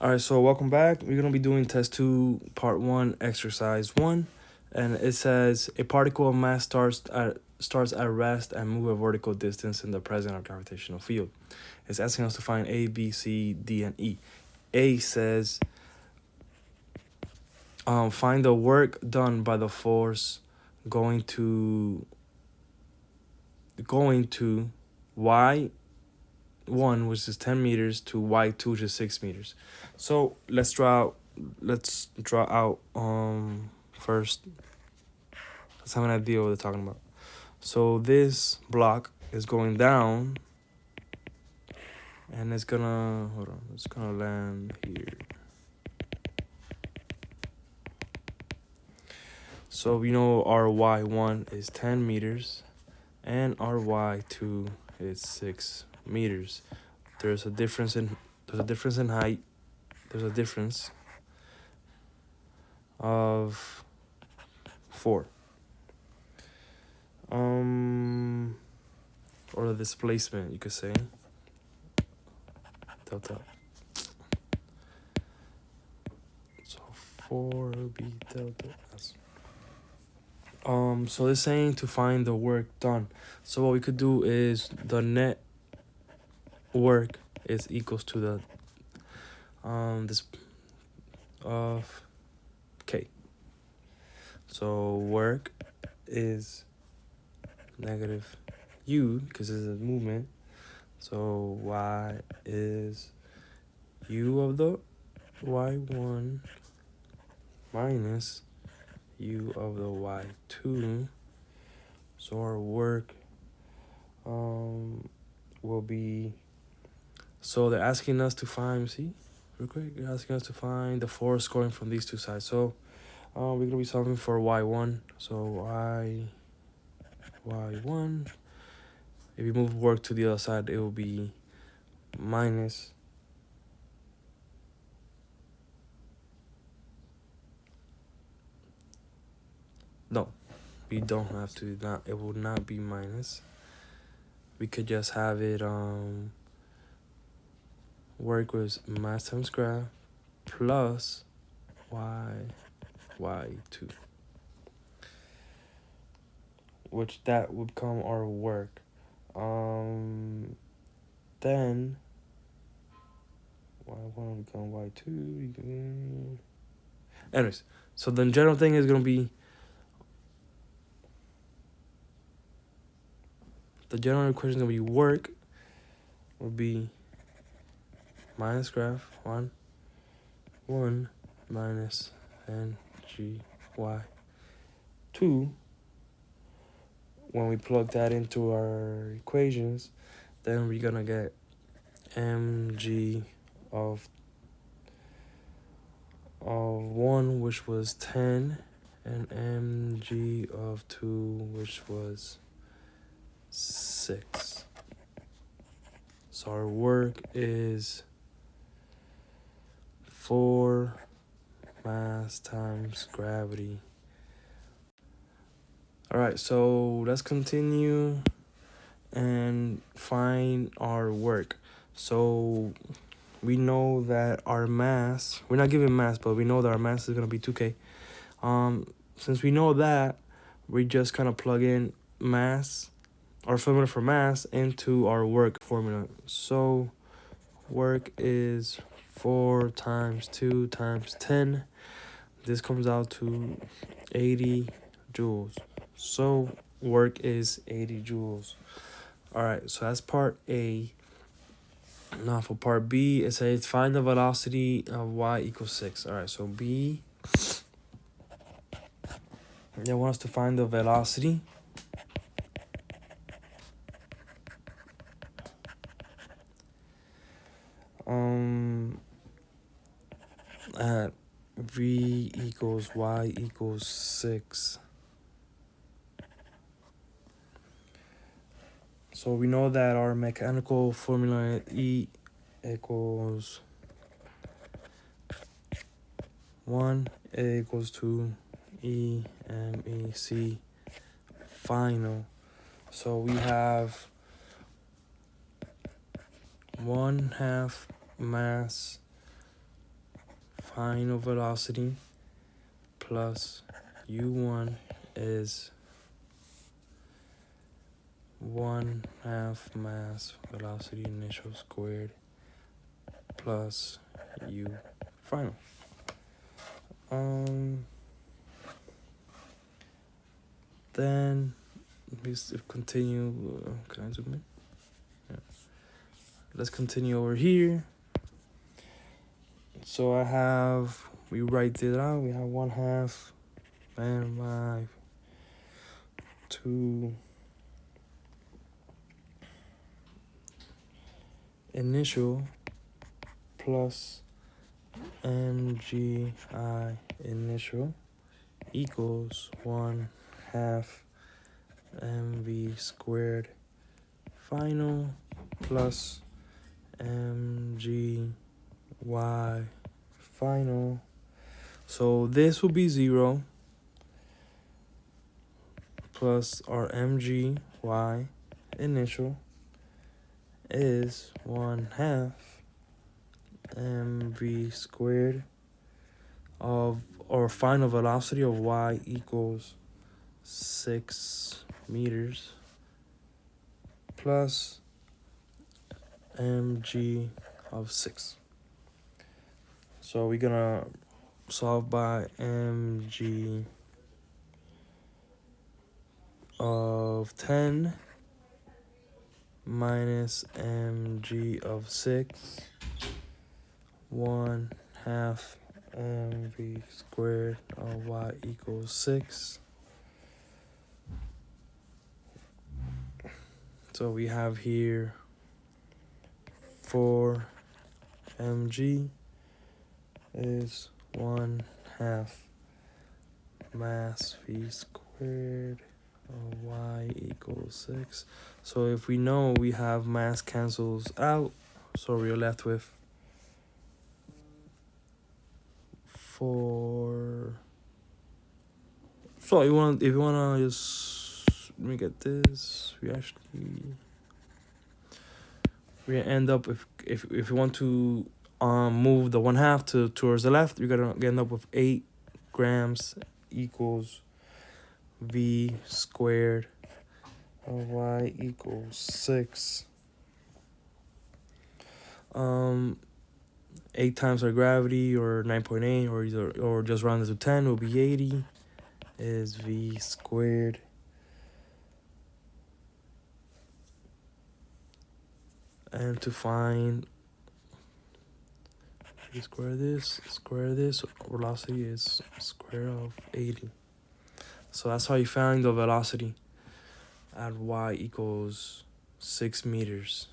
All right, so welcome back. We're going to be doing test 2, part 1, exercise 1. And it says a particle of mass starts at rest and move a vertical distance in the present of gravitational field. It's asking us to find A, B, C, D, and E. A says find the work done by the force going to Y1, which is 10 meters, to Y2, which is 6 meters. So let's draw out first. Let's have an idea what they're talking about. So this block is going down, and it's gonna land here. So we know our Y1 is 10 meters, and our Y2 is 6 meters. There's a difference in height. There's a difference of 4. Or the displacement, you could say. Delta. So 4 would be delta S. So they're saying to find the work done. So what we could do is the net work is equals to the this of K. So work is negative U because it's a movement. So Y is U of the Y1 minus U of the Y2. So our work will be, so they're asking us to find, real quick, they're asking us to find the force going from these two sides. So we're going to be solving for Y1. So Y1, if you move work to the other side, it will be minus no, we don't have to, it will not be minus. We could just have it work with mass times graph plus Y2, which that would become our work. Then Y1 will become Y2. Anyways, so the general thing is gonna be, the general equation is gonna be work will be minus graph 1 minus NGY2. When we plug that into our equations, then we're gonna get mg of 1, which was 10, and mg of 2, which was 6. So our work is 4 mass times gravity. All right, so let's continue and find our work. So we know that our mass, we're not given mass, but we know that our mass is going to be 2K. Since we know that, we just kind of plug in mass, our formula for mass, into our work formula. So work is 4 times 2 times 10. This comes out to 80 joules. So work is 80 joules. All right, so that's part A. Now for part B, it says find the velocity of y equals 6. All right, so B, they want us to find the velocity. At V equals y equals 6. So we know that our mechanical formula E equals 1, A equals 2, E, M, E, C, final. So we have 1/2 mass final velocity plus u1 is 1/2 mass velocity initial squared plus u final. Then let's continue. Can I zoom in? Yeah. Let's continue over here. So we write it out. We have 1/2 and 5 2 initial plus mgi initial equals 1/2 mv squared final plus mgy final. So this will be 0 plus our mgy initial is 1/2 mv squared of our final velocity of y equals 6 meters plus mg of 6. So we're gonna solve by mg of 10 minus mg of 6, 1/2 mv squared of y equals 6. So we have here 4 mg is 1/2 mass v squared of y equals 6. So if we know we have mass cancels out, so we're left with 4. So if you wanna just let me get this, we end up if you want to move the 1/2 towards the left, you're gonna end up with 8 grams equals v squared of y equals 6. 8 times our gravity, or 9.8, or just rounded to 10 will be 80, is v squared. And to find square this, velocity is square of 80. So that's how you find the velocity at y equals 6 meters.